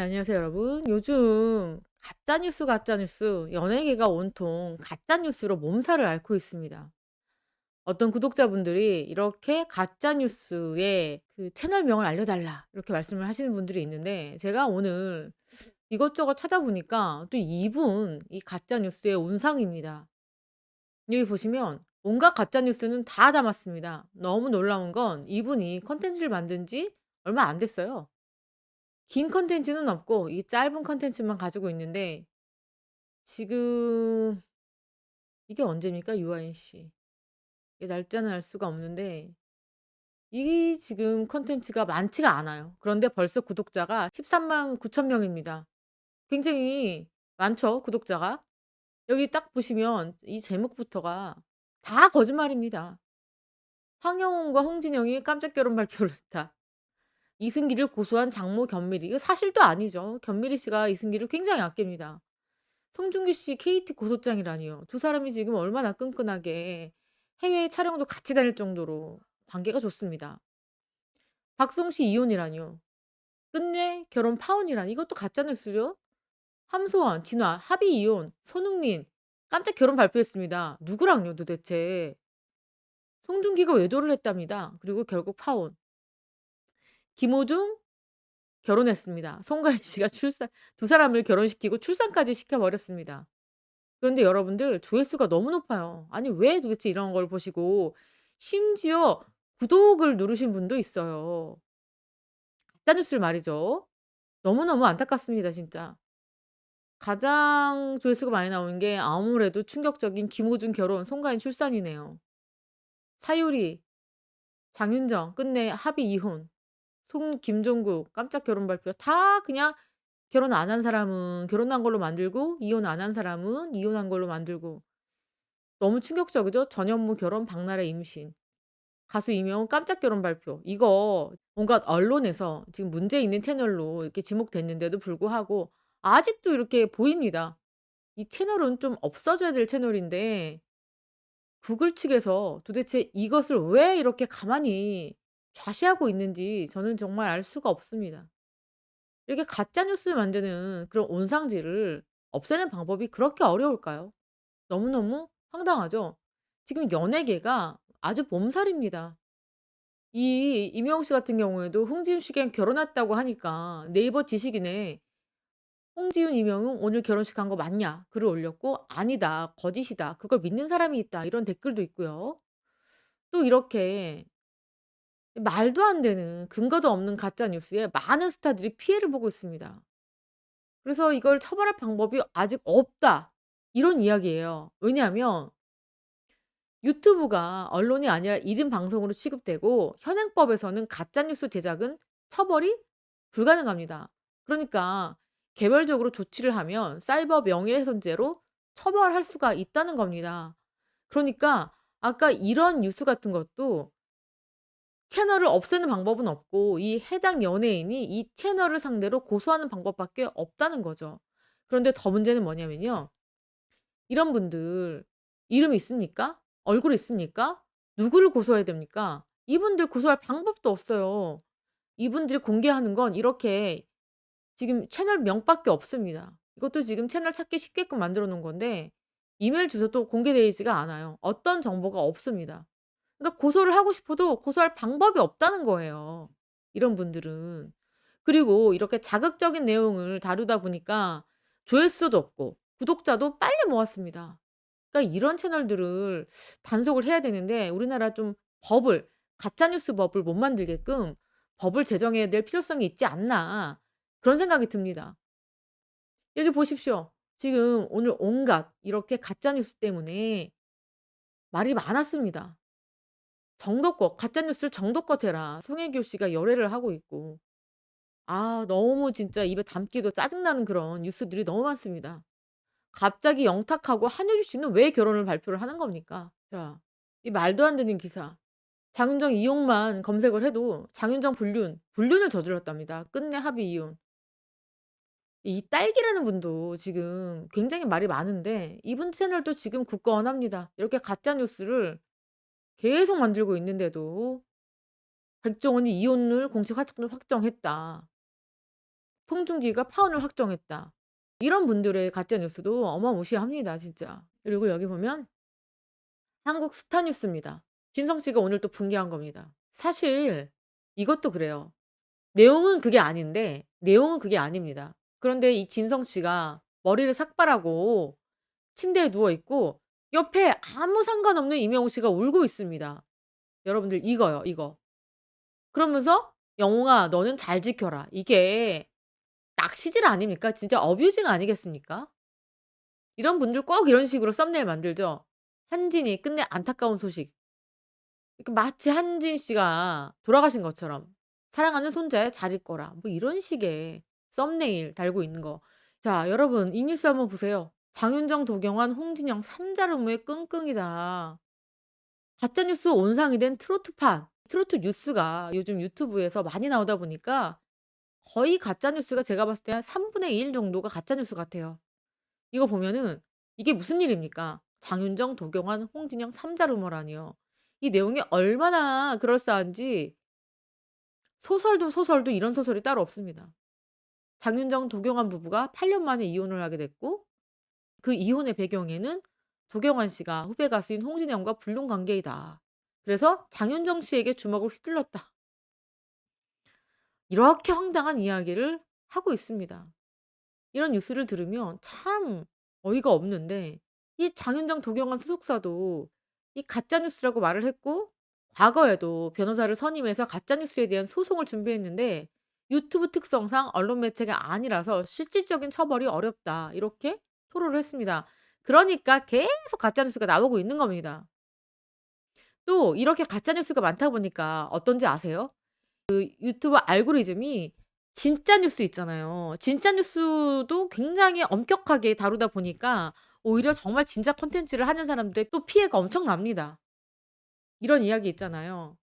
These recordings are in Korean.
안녕하세요, 여러분. 요즘 가짜뉴스, 연예계가 온통 가짜뉴스로 몸살을 앓고 있습니다. 어떤 구독자분들이 이렇게 가짜뉴스의 그 채널명을 알려달라, 이렇게 말씀을 하시는 분들이 있는데, 제가 오늘 이것저것 찾아보니까 또 이분, 이 가짜뉴스의 온상입니다. 여기 보시면 온갖 가짜뉴스는 다 담았습니다. 너무 놀라운 건 이분이 컨텐츠를 만든 지 얼마 안 됐어요. 긴 컨텐츠는 없고 이 짧은 컨텐츠만 가지고 있는데 지금 이게 언제입니까? 유아인 씨. 이게 날짜는 알 수가 없는데 이 지금 컨텐츠가 많지가 않아요. 그런데 벌써 구독자가 13만 9천 명입니다. 굉장히 많죠, 구독자가. 여기 딱 보시면 이 제목부터가 다 거짓말입니다. 황영훈과 홍진영이 깜짝 결혼 발표를 했다. 이승기를 고소한 장모 견미리. 이거 사실도 아니죠. 견미리 씨가 이승기를 굉장히 아낍니다. 송중기 씨 KT 고소장이라니요. 두 사람이 지금 얼마나 끈끈하게 해외 촬영도 같이 다닐 정도로 관계가 좋습니다. 박송 씨 이혼이라니요. 끝내 결혼 파혼이라니. 이것도 가짜 뉴스죠. 함소원, 진화, 합의 이혼, 손흥민 깜짝 결혼 발표했습니다. 누구랑요 도대체. 송중기가 외도를 했답니다. 그리고 결국 파혼. 김호중 결혼했습니다. 송가인 씨가 출산, 두 사람을 결혼시키고 출산까지 시켜버렸습니다. 그런데 여러분들 조회수가 너무 높아요. 아니 왜 도대체 이런 걸 보시고 심지어 구독을 누르신 분도 있어요. 가짜 뉴스를 말이죠. 너무너무 안타깝습니다 진짜. 가장 조회수가 많이 나오는 게 아무래도 충격적인 김호중 결혼, 송가인 출산이네요. 사유리, 장윤정 끝내 합의 이혼, 김종국 깜짝 결혼 발표. 다 그냥 결혼 안 한 사람은 결혼한 걸로 만들고 이혼 안 한 사람은 이혼한 걸로 만들고. 너무 충격적이죠. 전현무 결혼, 박나래 임신. 가수 이명훈 깜짝 결혼 발표. 이거 온갖 언론에서 지금 문제 있는 채널로 이렇게 지목됐는데도 불구하고 아직도 이렇게 보입니다. 이 채널은 좀 없어져야 될 채널인데 구글 측에서 도대체 이것을 왜 이렇게 가만히 좌시하고 있는지 저는 정말 알 수가 없습니다. 이렇게 가짜 뉴스 만드는 그런 온상지를 없애는 방법이 그렇게 어려울까요? 너무너무 황당하죠. 지금 연예계가 아주 몸살입니다. 이 임영웅 씨 같은 경우에도 홍지윤 씨랑 결혼했다고 하니까 네이버 지식인에 "홍지윤, 임영웅 오늘 결혼식 간 거 맞냐?" 글을 올렸고 "아니다. 거짓이다. 그걸 믿는 사람이 있다." 이런 댓글도 있고요. 또 이렇게 말도 안 되는 근거도 없는 가짜 뉴스에 많은 스타들이 피해를 보고 있습니다. 그래서 "이걸 처벌할 방법이 아직 없다." 이런 이야기예요. 왜냐하면 유튜브가 언론이 아니라 1인 방송으로 취급되고 현행법에서는 가짜 뉴스 제작은 처벌이 불가능합니다. 그러니까 개별적으로 조치를 하면 사이버 명예훼손죄로 처벌할 수가 있다는 겁니다. 그러니까 아까 이런 뉴스 같은 것도 채널을 없애는 방법은 없고 이 해당 연예인이 이 채널을 상대로 고소하는 방법밖에 없다는 거죠. 그런데 더 문제는 뭐냐면요. 이런 분들 이름 있습니까? 얼굴 있습니까? 누구를 고소해야 됩니까? 이분들 고소할 방법도 없어요. 이분들이 공개하는 건 이렇게 지금 채널명밖에 없습니다. 이것도 지금 채널 찾기 쉽게끔 만들어 놓은 건데 이메일 주소도 공개되어 있지가 않아요. 어떤 정보가 없습니다. 그러니까 고소를 하고 싶어도 고소할 방법이 없다는 거예요, 이런 분들은. 그리고 이렇게 자극적인 내용을 다루다 보니까 조회수도 없고 구독자도 빨리 모았습니다. 그러니까 이런 채널들을 단속을 해야 되는데 우리나라 좀 법을 가짜 뉴스 법을 못 만들게끔 법을 제정해야 될 필요성이 있지 않나 그런 생각이 듭니다. 여기 보십시오. 지금 오늘 온갖 이렇게 가짜 뉴스 때문에 말이 많았습니다. 정도껏 가짜 뉴스를 정도껏 해라. 송혜교 씨가 열애를 하고 있고. 너무 진짜 입에 담기도 짜증나는 그런 뉴스들이 너무 많습니다. 갑자기 영탁하고 한효주 씨는 왜 결혼을 발표를 하는 겁니까? 자, 이 말도 안 되는 기사. 장윤정 이용만 검색을 해도 장윤정 불륜을 저질렀답니다. 끝내 합의 이혼. 이 딸기라는 분도 지금 굉장히 말이 많은데 이분 채널도 지금 굳건합니다. 이렇게 가짜 뉴스를 계속 만들고 있는데도 백종원이 이혼을 공식 확정했다. 송중기가 파혼을 확정했다. 이런 분들의 가짜 뉴스도 어마무시합니다 진짜. 그리고 여기 보면 한국 스타뉴스입니다. 진성 씨가 오늘 또 붕괴한 겁니다. 사실 이것도 그래요. 내용은 그게 아닙니다. 그런데 이 진성 씨가 머리를 삭발하고 침대에 누워 있고 옆에 아무 상관없는 이명웅 씨가 울고 있습니다. 여러분들 이거요, 이거. 그러면서 "영웅아 너는 잘 지켜라." 이게 낚시질 아닙니까? 진짜 어뷰징 아니겠습니까? 이런 분들 꼭 이런 식으로 썸네일 만들죠. 한진이 끝내 안타까운 소식. 이렇게 마치 한진 씨가 돌아가신 것처럼 "사랑하는 손자야 잘 있거라." 뭐 이런 식의 썸네일 달고 있는 거. 자 여러분 이 뉴스 한번 보세요. 장윤정, 도경완, 홍진영 삼자르무의 끙끙이다. 가짜 뉴스 온상이 된 트로트판. 트로트 뉴스가 요즘 유튜브에서 많이 나오다 보니까 거의 가짜 뉴스가 제가 봤을 때 한 3분의 1 정도가 가짜 뉴스 같아요. 이거 보면은 이게 무슨 일입니까? 장윤정, 도경완, 홍진영 삼자루머라니요. 이 내용이 얼마나 그럴싸한지 소설도 이런 소설이 따로 없습니다. 장윤정, 도경완 부부가 8년 만에 이혼을 하게 됐고 그 이혼의 배경에는 도경완 씨가 후배 가수인 홍진영과 불륜 관계이다. 그래서 장윤정 씨에게 주먹을 휘둘렀다. 이렇게 황당한 이야기를 하고 있습니다. 이런 뉴스를 들으면 참 어이가 없는데 이 장윤정, 도경완 소속사도 이 가짜 뉴스라고 말을 했고 과거에도 변호사를 선임해서 가짜 뉴스에 대한 소송을 준비했는데 유튜브 특성상 언론 매체가 아니라서 실질적인 처벌이 어렵다. 이렇게 토로를 했습니다. 그러니까 계속 가짜 뉴스가 나오고 있는 겁니다. 또 이렇게 가짜 뉴스가 많다 보니까 어떤지 아세요? 유튜브 알고리즘이 진짜 뉴스 있잖아요. 진짜 뉴스도 굉장히 엄격하게 다루다 보니까 오히려 정말 진짜 콘텐츠를 하는 사람들의 또 피해가 엄청납니다. 이런 이야기 있잖아요.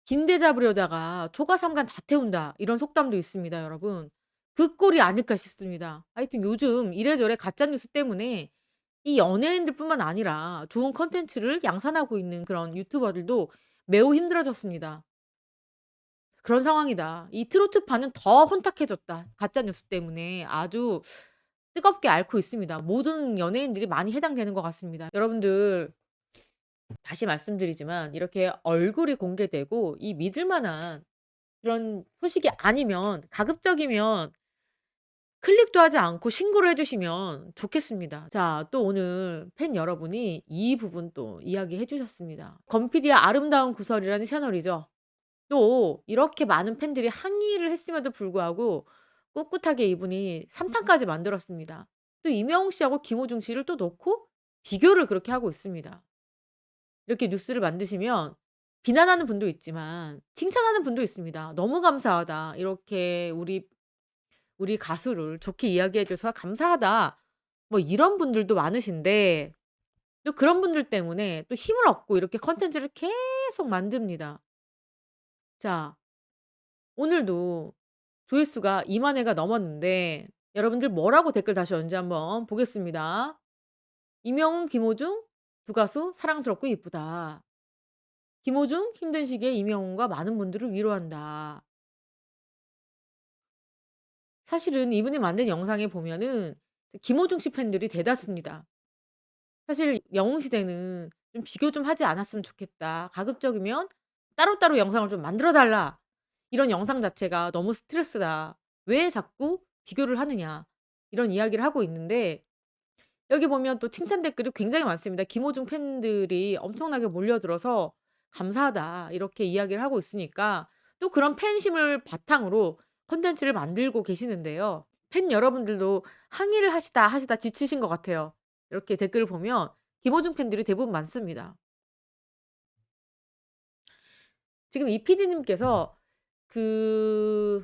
"긴데 잡으려다가 초가삼간 다 태운다." 이런 속담도 있습니다 여러분. 그 꼴이 아닐까 싶습니다. 하여튼 요즘 이래저래 가짜 뉴스 때문에 이 연예인들뿐만 아니라 좋은 콘텐츠를 양산하고 있는 그런 유튜버들도 매우 힘들어졌습니다. 그런 상황이다. 이 트로트파는 더 혼탁해졌다. 가짜 뉴스 때문에 아주 뜨겁게 앓고 있습니다. 모든 연예인들이 많이 해당되는 것 같습니다. 여러분들 다시 말씀드리지만 이렇게 얼굴이 공개되고 이 믿을 만한 그런 소식이 아니면 가급적이면 클릭도 하지 않고 신고를 해 주시면 좋겠습니다. 자 또 오늘 팬 여러분이 이 부분 또 이야기해 주셨습니다. 건피디의 아름다운 구설이라는 채널이죠. 또 이렇게 많은 팬들이 항의를 했음에도 불구하고 꿋꿋하게 이분이 3 탄까지 만들었습니다. 또 이명웅 씨하고 김호중 씨를 또 놓고 비교를 그렇게 하고 있습니다. 이렇게 뉴스를 만드시면 비난하는 분도 있지만 칭찬하는 분도 있습니다. "너무 감사하다. 이렇게 우리 가수를 좋게 이야기해 줘서 감사하다." 뭐 이런 분들도 많으신데 또 그런 분들 때문에 또 힘을 얻고 이렇게 콘텐츠를 계속 만듭니다. 자 오늘도 조회수가 2만 회가 넘었는데 여러분들 뭐라고 댓글 다시 언제 한번 보겠습니다. "이명웅, 김호중 두 가수 사랑스럽고 이쁘다. 김호중 힘든 시기에 이명웅과 많은 분들을 위로한다." 사실은 이분이 만든 영상에 보면은 김호중 씨 팬들이 대다수입니다. 사실 "영웅 시대는 좀 비교 좀 하지 않았으면 좋겠다. 가급적이면 따로따로 영상을 좀 만들어 달라. 이런 영상 자체가 너무 스트레스다. 왜 자꾸 비교를 하느냐." 이런 이야기를 하고 있는데 여기 보면 또 칭찬 댓글이 굉장히 많습니다. 김호중 팬들이 엄청나게 몰려들어서 "감사하다." 이렇게 이야기를 하고 있으니까 또 그런 팬심을 바탕으로 콘텐츠를 만들고 계시는데요. 팬 여러분들도 항의를 하시다 지치신 것 같아요. 이렇게 댓글을 보면 김호중 팬들이 대부분 많습니다. 지금 이 PD님께서 그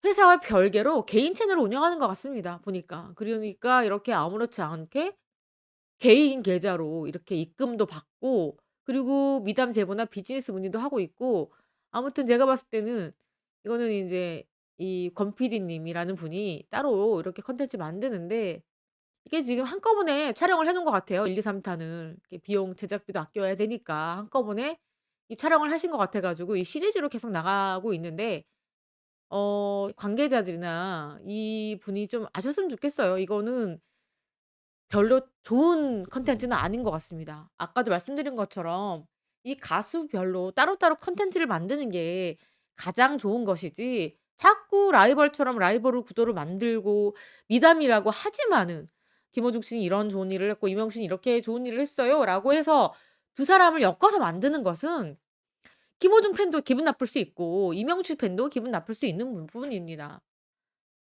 회사와 별개로 개인 채널을 운영하는 것 같습니다 보니까. 그러니까 이렇게 아무렇지 않게 개인 계좌로 이렇게 입금도 받고 그리고 미담 제보나 비즈니스 문의도 하고 있고 아무튼 제가 봤을 때는 이거는 인제 이 권 PD님이라는 분이 따로 이렇게 콘텐츠 만드는데 이게 지금 한꺼번에 촬영을 해 놓은 것 같아요 1, 2, 3 탄을. 이렇게 비용 제작비도 아껴야 되니까 한꺼번에 이 촬영을 하신 것 같아 가지고 이 시리즈로 계속 나가고 있는데 관계자들이나 이분이 좀 아셨으면 좋겠어요. 이거는 별로 좋은 콘텐츠는 아닌 것 같습니다. 아까도 말씀드린 것처럼 이 가수별로 따로따로 콘텐츠를 만드는 게 가장 좋은 것이지, 자꾸 라이벌처럼 라이벌 구도를 만들고 미담이라고 하지만은 "김어중 씨는 이런 좋은 일을 했고 이명수 씨는 이렇게 좋은 일을 했어요."라고 해서 두 사람을 엮어서 만드는 것은 김어중 팬도 기분 나쁠 수 있고 이명수 팬도 기분 나쁠 수 있는 부분입니다.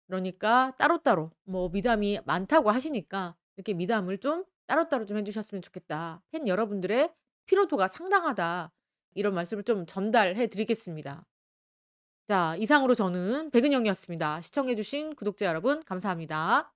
그러니까 따로따로 뭐 미담이 많다고 하시니까 이렇게 "미담을 좀 따로따로 좀 해 주셨으면 좋겠다. 팬 여러분들의 피로도가 상당하다." 이런 말씀을 좀 전달해 드리겠습니다. 자, 이상으로 저는 백은영이었습니다. 시청해 주신 구독자 여러분 감사합니다.